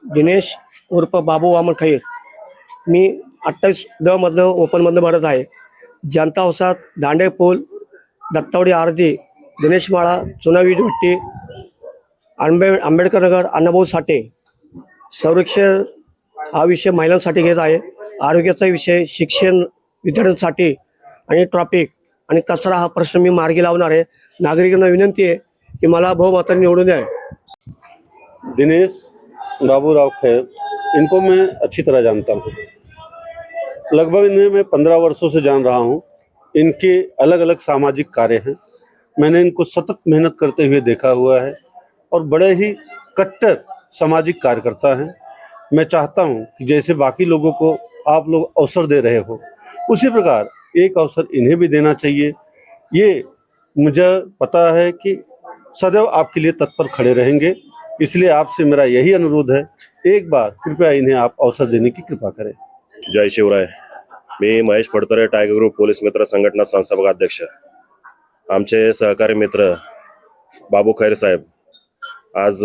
दिनेश उर्फ बाबू वामन खैर। मी 28 मधलं ओपनमधनं भरत आहे। जनता वसाहत, दांडे पूल, दत्तावडी आरती, दिनेश माळा, चुनावी भट्टी, आंबेडकर नगर, अण्णाभाऊ साठे। संरक्षण हा विषय महिलांसाठी घेत आहे। आरोग्याचा विषय, शिक्षण विद्यार्थ्यांसाठी आणि ट्रॅफिक आणि कचरा हा प्रश्न मी मार्गी लावणार आहे। नागरिकांना विनंती आहे की मला बहुमताने निवडून द्या। दिनेश बाबूराव खैर, इनको मैं अच्छी तरह जानता हूँ। लगभग इन्हें मैं 15 वर्षों से जान रहा हूँ। इनके अलग अलग सामाजिक कार्य हैं। मैंने इनको सतत मेहनत करते हुए देखा हुआ है और बड़े ही कट्टर सामाजिक कार्यकर्ता हैं। मैं चाहता हूँ कि जैसे बाकी लोगों को आप लोग अवसर दे रहे हो, उसी प्रकार एक अवसर इन्हें भी देना चाहिए। ये मुझे पता है कि सदैव आपके लिए तत्पर खड़े रहेंगे, इसलिए आपसे मेरा यही अनुरोध है, एक बार कृपया इन्हें आप अवसर देने की कृपा करें। जय शिवराय। मी Mahesh Phadtare, tiger group police मित्र संघटना संस्थापक अध्यक्ष। आमचे सहकारी मित्र बाबू खैर साहेब आज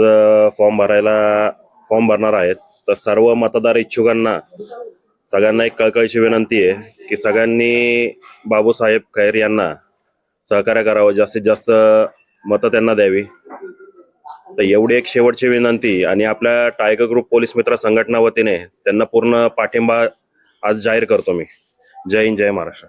फॉर्म भरणार आहेत। तर सर्व मतदार इच्छुकांना सगळ्यांना एक कळकळीची विनंती आहे की सगळ्यांनी बाबूसाहेब खैर यांना सहकार्य करावं, जास्तीत जास्त मतं त्यांना द्यावी। तर एवढी एक शेवटची विनंती आणि आपल्या टायगर ग्रुप पोलीस मित्र संघटना वतीने त्यांना पूर्ण पाठिंबा आज जाहीर करतो मी। जय हिंद, जय महाराष्ट्र।